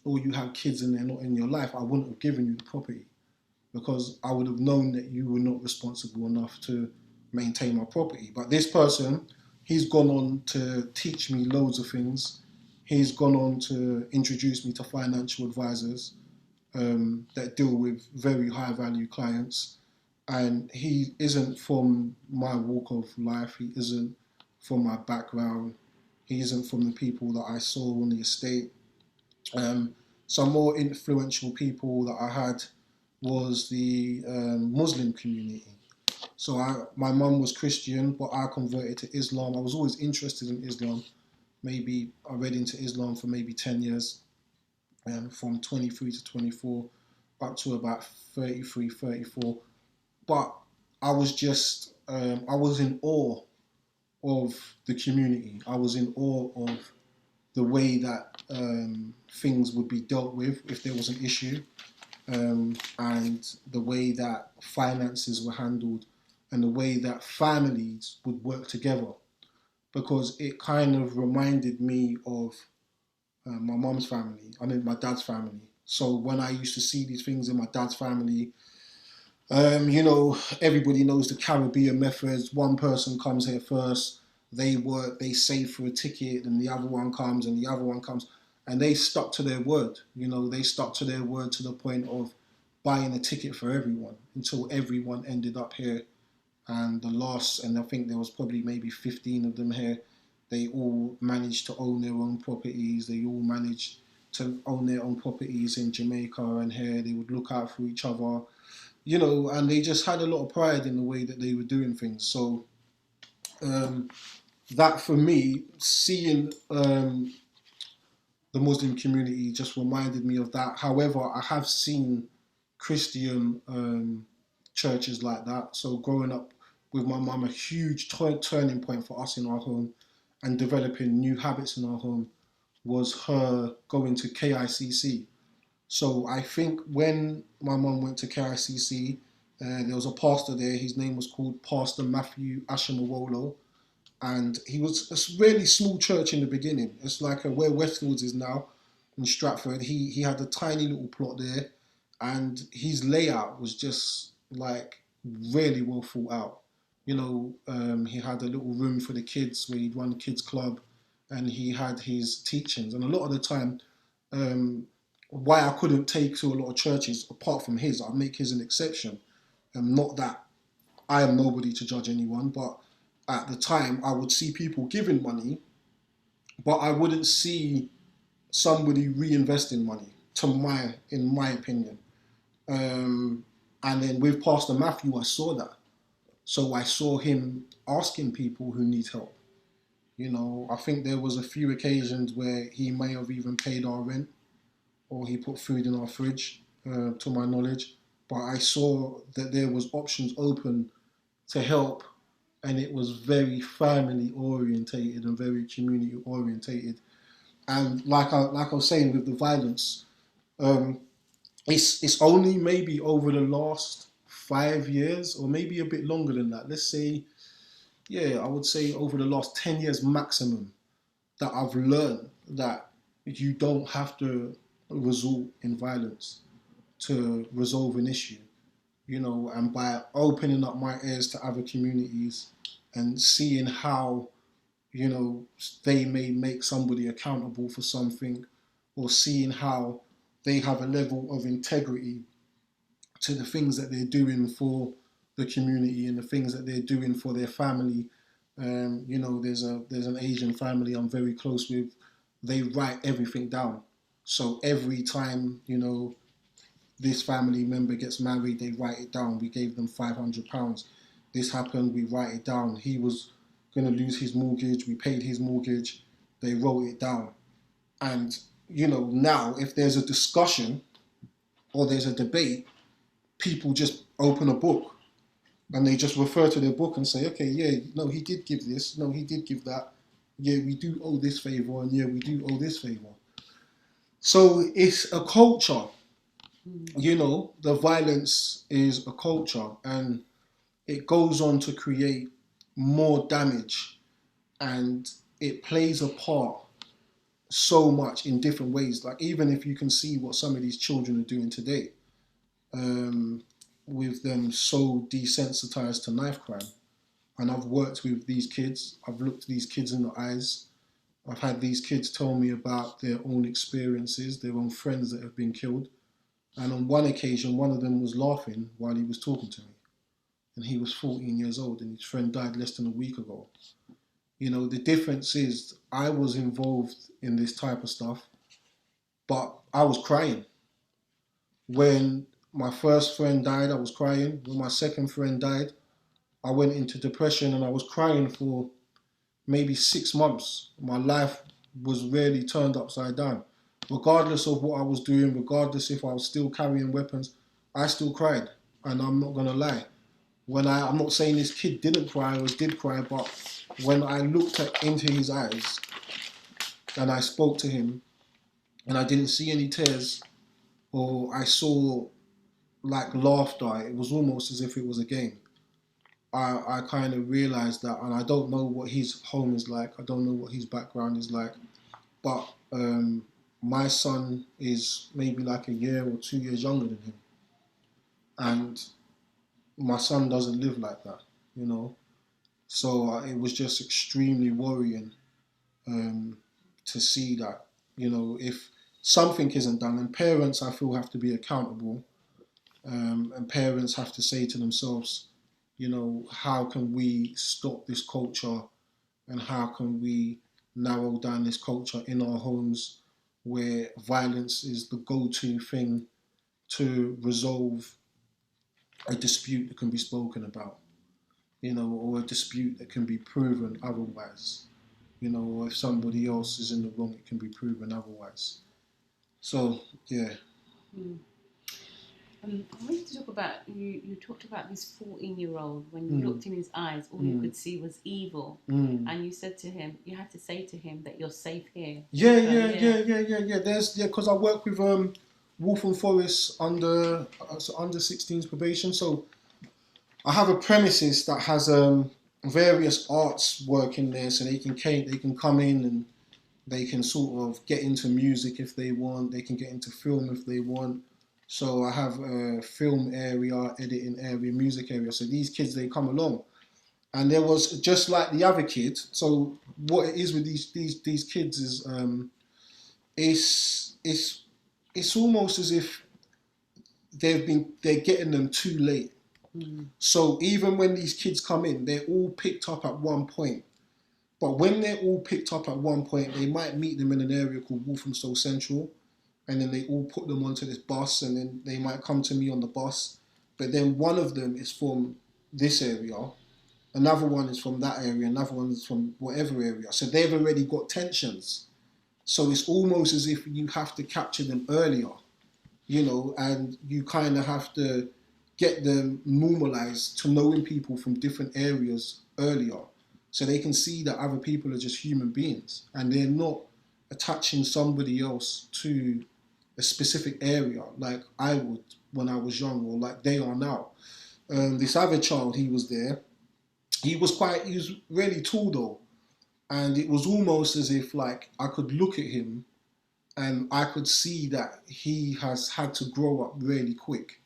or you have kids and they're not in your life, I wouldn't have given you the property because I would have known that you were not responsible enough to maintain my property. But this person, he's gone on to teach me loads of things. He's gone on to introduce me to financial advisors that deal with very high value clients. And he isn't from my walk of life. He isn't from my background. He isn't from the people that I saw on the estate. Some more influential people that I had was the Muslim community. So my mum was Christian, but I converted to Islam. I was always interested in Islam. Maybe I read into Islam for maybe 10 years, from 23 to 24, up to about 33, 34. But I was just, I was in awe of the community. I was in awe of the way that things would be dealt with if there was an issue, and the way that finances were handled, and the way that families would work together. Because it kind of reminded me of my mom's family, I mean, my dad's family. So when I used to see these things in my dad's family, everybody knows the Caribbean methods. One person comes here first, they work, they save for a ticket, and the other one comes, and the other one comes, and they stuck to their word. They stuck to their word to the point of buying a ticket for everyone until everyone ended up here. And the last, and I think there was probably maybe 15 of them here. They all managed to own their own properties. They all managed to own their own properties in Jamaica and here. They would look out for each other, and they just had a lot of pride in the way that they were doing things. So um, that for me, seeing the Muslim community just reminded me of that. However, I have seen Christian churches like that. So growing up with my mum, a huge turning point for us in our home and developing new habits in our home was her going to KICC. So I think when my mum went to KICC, there was a pastor there. His name was called Pastor Matthew Ashimawolo, and he was a really small church in the beginning. It's like where Westfields is now in Stratford. He had a tiny little plot there, and his layout was just like really well thought out. He had a little room for the kids where he'd run a kids club, and he had his teachings. And a lot of the time, um, why I couldn't take to a lot of churches apart from his, I'd make his an exception. Not that I am nobody to judge anyone, but at the time I would see people giving money, but I wouldn't see somebody reinvesting money. In my opinion, um, and then with Pastor Matthew, I saw that. So I saw him asking people who need help. I think there was a few occasions where he may have even paid our rent or he put food in our fridge, to my knowledge. But I saw that there was options open to help, and it was very family orientated and very community orientated. And like I was saying with the violence, um, it's only maybe over the last 5 years or maybe a bit longer than that. Let's say, yeah, I would say over the last 10 years maximum that I've learned that you don't have to resort in violence to resolve an issue, and by opening up my ears to other communities and seeing how, you know, they may make somebody accountable for something, or seeing how they have a level of integrity to the things that they're doing for the community and the things that they're doing for their family. There's an Asian family I'm very close with. They write everything down. So every time, this family member gets married, they write it down. We gave them £500. This happened, we write it down. He was going to lose his mortgage, we paid his mortgage, they wrote it down. And, now if there's a discussion or there's a debate, people just open a book and they just refer to their book and say, okay, yeah, no, he did give this, no, he did give that. Yeah, we do owe this favour, and yeah, we do owe this favour. So it's a culture, the violence is a culture, and it goes on to create more damage, and it plays a part so much in different ways. Like even if you can see what some of these children are doing today, um, with them so desensitized to knife crime. And I've worked with these kids. I've looked these kids in the eyes. I've had these kids tell me about their own experiences, their own friends that have been killed. And on one occasion, one of them was laughing while he was talking to me. And he was 14 years old, and his friend died less than a week ago. You know, the difference is I was involved in this type of stuff, but I was crying. When my first friend died, I was crying. When my second friend died, I went into depression and I was crying for maybe 6 months. My life was really turned upside down. Regardless of what I was doing, regardless if I was still carrying weapons, I still cried. And I'm not gonna lie. I'm not saying this kid didn't cry or did cry, but when I looked into his eyes and I spoke to him and I didn't see any tears or I saw like laughter, it was almost as if it was a game. I kind of realized that, and I don't know what his home is like. I don't know what his background is like, but my son is maybe like a year or 2 years younger than him, and my son doesn't live like that, you know. So it was just extremely worrying to see that, you know, if something isn't done, and parents I feel have to be accountable, and parents have to say to themselves, you know, how can we stop this culture and how can we narrow down this culture in our homes where violence is the go-to thing to resolve a dispute that can be spoken about, you know, or a dispute that can be proven otherwise, you know, or if somebody else is in the wrong, it can be proven otherwise. So, yeah. Mm. I wanted to talk about you talked about this 14-year-old. When you Mm. looked in his eyes, all you could see was evil. And you said to him, you had to say to him that you're safe here. Yeah. Because I work with Waltham Forest under 16s probation. So I have a premises that has various arts work in there, so they can come in and they can sort of get into music if they want. They can get into film if they want. So I have a film area, editing area, music area. So these kids, they come along, and there was just like the other kid. So what it is with these kids is it's it's it's almost as if they're getting them too late. So even when these kids come in, they're all picked up at one point. But when they're all picked up at one point, they might meet them in an area called Walthamstow Central, and then they all put them onto this bus, and then they might come to me on the bus. But then one of them is from this area, another one is from that area, another one is from whatever area. So they've already got tensions. So it's almost as if you have to capture them earlier, you know, and you kind of have to get them normalized to knowing people from different areas earlier so they can see that other people are just human beings and they're not attaching somebody else to a specific area like I would when I was young or like they are now. This other child, he was there. He was really tall though. And it was almost as if like I could look at him and I could see that he has had to grow up really quick.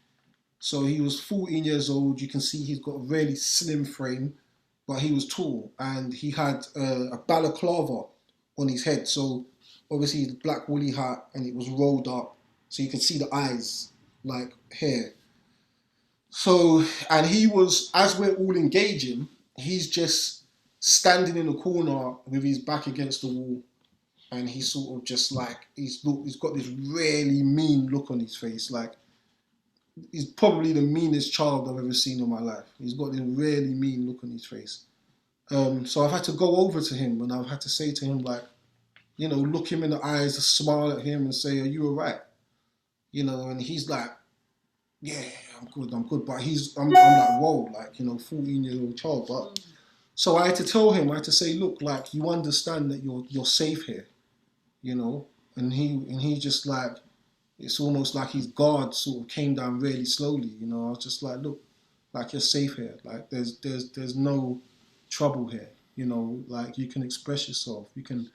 So he was 14 years old. You can see he's got a really slim frame, but he was tall and he had a balaclava on his head. So obviously his black woolly hat and it was rolled up, so you could see the eyes like here. So and he was as we're all engaging, he's just standing in the corner with his back against the wall and he's sort of just like he's got this really mean look on his face. Like he's probably the meanest child I've ever seen in my life. He's got this really mean look on his face. So I've had to go over to him and I've had to say to him like, you know, look him in the eyes, smile at him and say, "Are you alright?" You know, and he's like, "Yeah, I'm good." But I'm like, whoa, like, you know, 14-year-old child. But so I had to tell him, I had to say, look, like you understand that you're safe here, you know, and he just like it's almost like his guard sort of came down really slowly. You know, I was just like, look, like you're safe here. Like there's no trouble here. You know, like you can express yourself. You can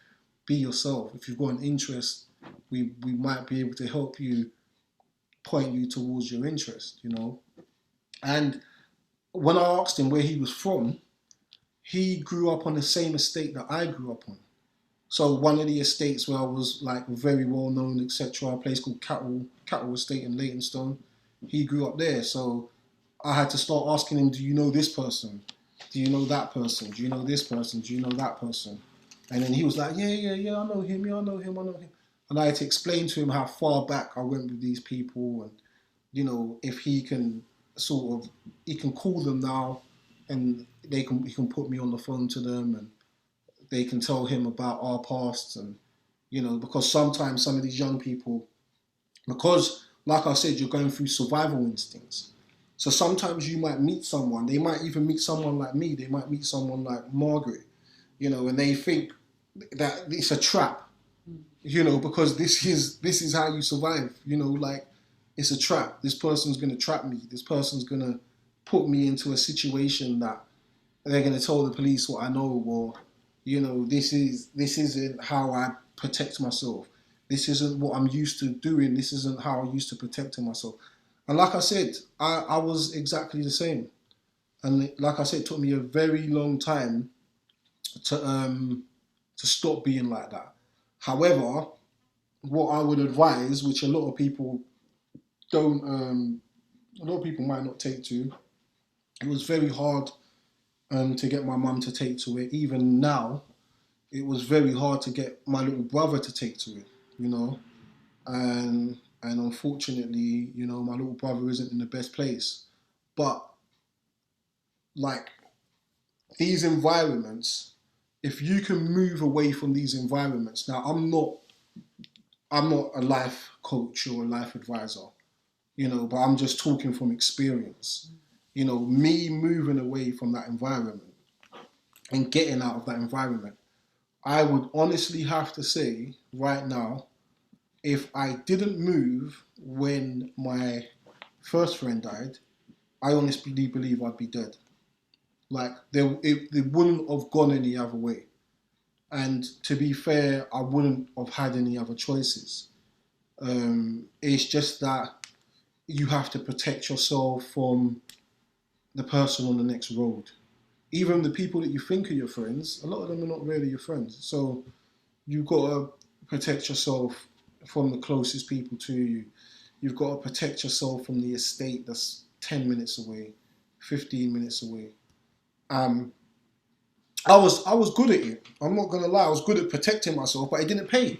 be yourself. If you've got an interest, we might be able to help you, point you towards your interest, you know. And when I asked him where he was from, he grew up on the same estate that I grew up on. So one of the estates where I was like very well known, etc., a place called Cattle Estate in Leytonstone. He grew up there, so I had to start asking him, do you know this person? Do you know that person? Do you know this person? Do you know that person? And then he was like, yeah, I know him, I know him. And I had to explain to him how far back I went with these people, and you know, if he can he can call them now, and he can put me on the phone to them, and they can tell him about our pasts, and you know, because sometimes some of these young people, because like I said, you're going through survival instincts. So sometimes you might meet someone, they might even meet someone like me, they might meet someone like Margaret, you know, and they think that it's a trap, you know, because this is how you survive, you know, like it's a trap. This person's gonna trap me. This person's gonna put me into a situation that they're gonna tell the police what I know, or you know, this isn't how I protect myself. This isn't what I'm used to doing. This isn't how I used to protecting myself. And like I said, I was exactly the same. And like I said, it took me a very long time to stop being like that. However, what I would advise, which a lot of people don't, a lot of people might not take to, it was very hard to get my mum to take to it. Even now, it was very hard to get my little brother to take to it, you know. And unfortunately, you know, my little brother isn't in the best place. But like these environments, if you can move away from these environments, now I'm not a life coach or a life advisor, you know, but I'm just talking from experience. You know, me moving away from that environment and getting out of that environment, I would honestly have to say right now, if I didn't move when my first friend died, I honestly believe I'd be dead. Like, it wouldn't have gone any other way. And to be fair, I wouldn't have had any other choices. It's just that you have to protect yourself from the person on the next road. Even the people that you think are your friends, a lot of them are not really your friends. So you've got to protect yourself from the closest people to you. You've got to protect yourself from the estate that's 10 minutes away, 15 minutes away. I was good at it. I'm not gonna lie, I was good at protecting myself, but it didn't pay.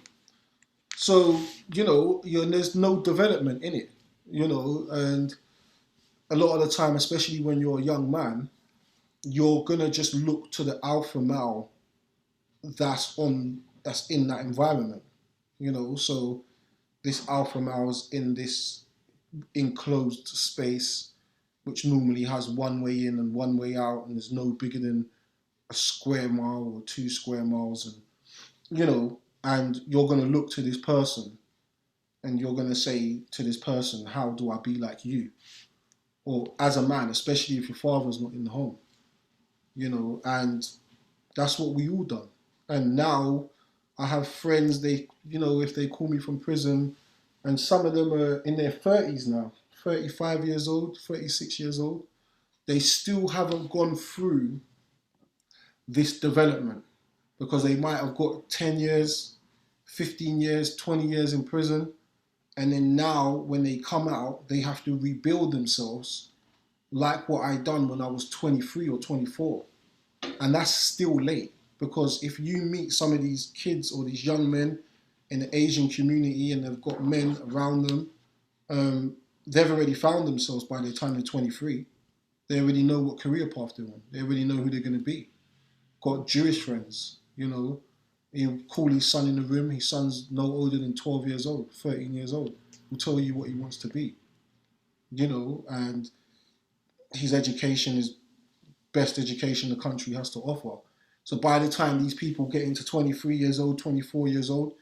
So, you know, there's no development in it, you know, and a lot of the time, especially when you're a young man, you're gonna just look to the alpha male that's in that environment, you know. So this alpha male is in this enclosed space, which normally has one way in and one way out, and there's no bigger than a square mile or 2 square miles, and you know, and you're gonna look to this person, and you're gonna say to this person, "How do I be like you?" Or as a man, especially if your father's not in the home, you know, and that's what we all done. And now I have friends, they, you know, if they call me from prison, and some of them are in their 30s now, 35 years old, 36 years old, they still haven't gone through this development because they might have got 10 years, 15 years, 20 years in prison. And then now when they come out, they have to rebuild themselves like what I done when I was 23 or 24. And that's still late, because if you meet some of these kids or these young men in the Asian community and they've got men around them, they've already found themselves by the time they're 23. They already know what career path they're on. They already know who they're going to be. Got Jewish friends, you know. He'll call his son in the room. His son's no older than 12 years old, 13 years old. He'll tell you what he wants to be, you know, and his education is best education the country has to offer. So by the time these people get into 23 years old, 24 years old,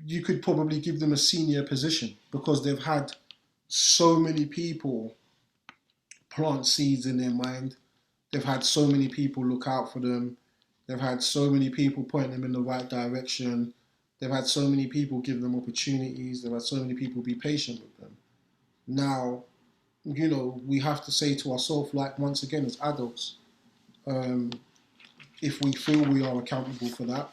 you could probably give them a senior position because they've had so many people plant seeds in their mind. They've had so many people look out for them. They've had so many people point them in the right direction. They've had so many people give them opportunities. They've had so many people be patient with them. Now, we have to say to ourselves, like, once again, as adults, um, if we feel we are accountable for that,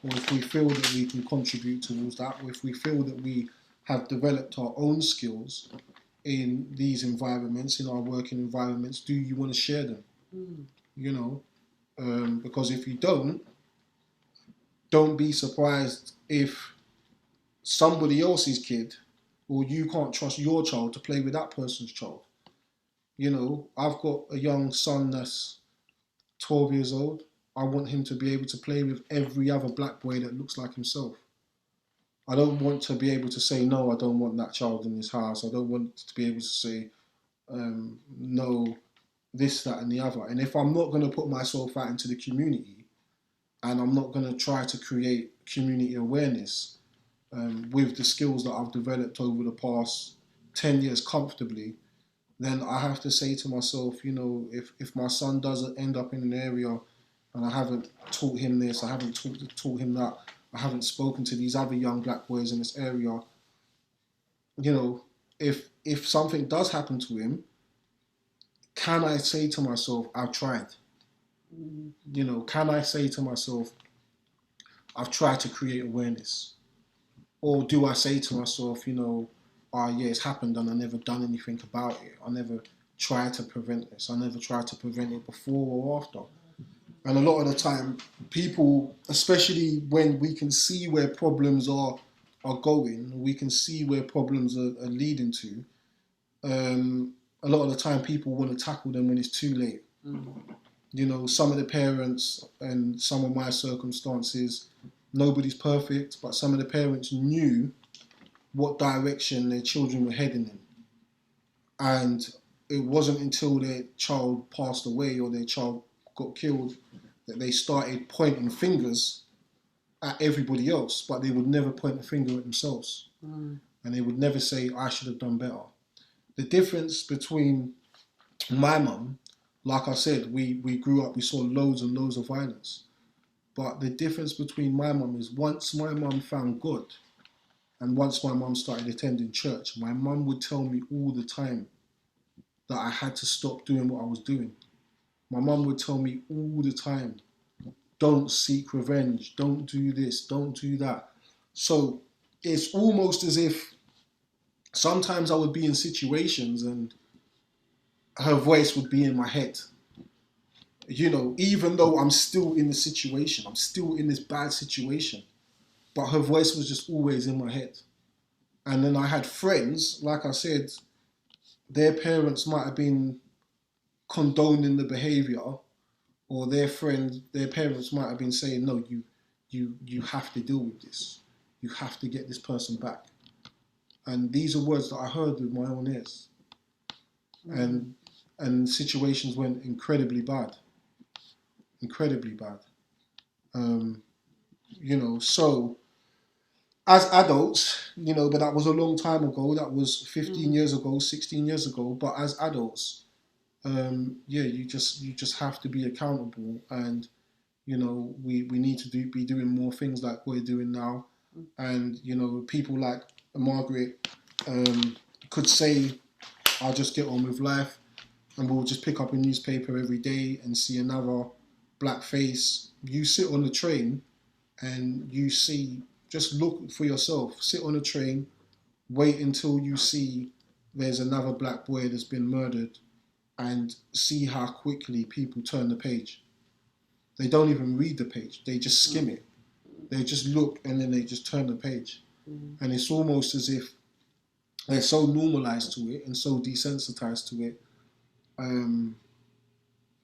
or if we feel that we can contribute towards that, or if we feel that we have developed our own skills in these environments, in our working environments, do you want to share them? Because if you don't be surprised if somebody else's kid, or you can't trust your child to play with that person's child. I've got a young son that's 12 years old. I want him to be able to play with every other black boy that looks like himself. I don't want to be able to say, no, I don't want that child in this house. I don't want to be able to say, no, this, that, and the other. And if I'm not going to put myself out into the community, and I'm not going to try to create community awareness with the skills that I've developed over the past 10 years comfortably, then I have to say to myself, if my son doesn't end up in an area and I haven't taught him this, I haven't taught him that, I haven't spoken to these other young black boys in this area, if something does happen to him, can I say to myself, I've tried? Can I say to myself, I've tried to create awareness? Or do I say to myself, yeah, it's happened and I never done anything about it. I never tried to prevent this. I never tried to prevent it before or after. And a lot of the time, people, especially when we can see where problems are going, we can see where problems are leading to, a lot of the time people want to tackle them when it's too late. Some of the parents and some of my circumstances, nobody's perfect, but some of the parents knew what direction their children were heading in. And it wasn't until their child passed away or their child got killed that they started pointing fingers at everybody else, but they would never point a finger at themselves. And they would never say, I should have done better. The difference between my mum, like I said, we grew up, we saw loads and loads of violence. But the difference between my mum is once my mum found God, and once my mum started attending church, my mum would tell me all the time that I had to stop doing what I was doing. My mum would tell me all the time, don't seek revenge, don't do this, don't do that. So it's almost as if sometimes I would be in situations and her voice would be in my head. Even though I'm still in the situation, I'm still in this bad situation, but her voice was just always in my head. And then I had friends, like I said, their parents might have been condoning the behavior, or their parents might have been saying, no, you have to deal with this. You have to get this person back. And these are words that I heard with my own ears. And situations went incredibly bad. So as adults, but that was a long time ago. That was 15 years ago, 16 years ago. But as adults, you just have to be accountable, and we need to be doing more things like we're doing now. And people like Margaret could say, I'll just get on with life, and we'll just pick up a newspaper every day and see another black face. You sit on the train and you see, just look for yourself, sit on a train, wait until you see there's another black boy that's been murdered, and see how quickly people turn the page. They don't even read the page, they just skim it. They just look and then they just turn the page. And it's almost as if they're so normalized to it and so desensitized to it,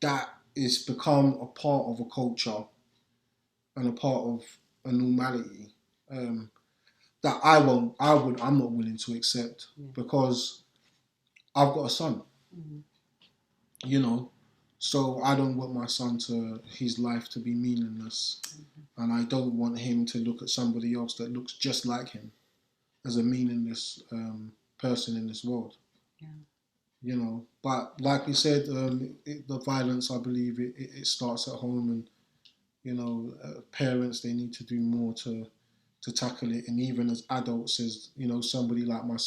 that it's become a part of a culture and a part of a normality that I'm not willing to accept, because I've got a son, so I don't want my son his life to be meaningless, and I don't want him to look at somebody else that looks just like him as a meaningless person in this world. But like we said, the violence, I believe it starts at home, Parents, they need to do more to tackle it, and even as adults, as somebody like myself.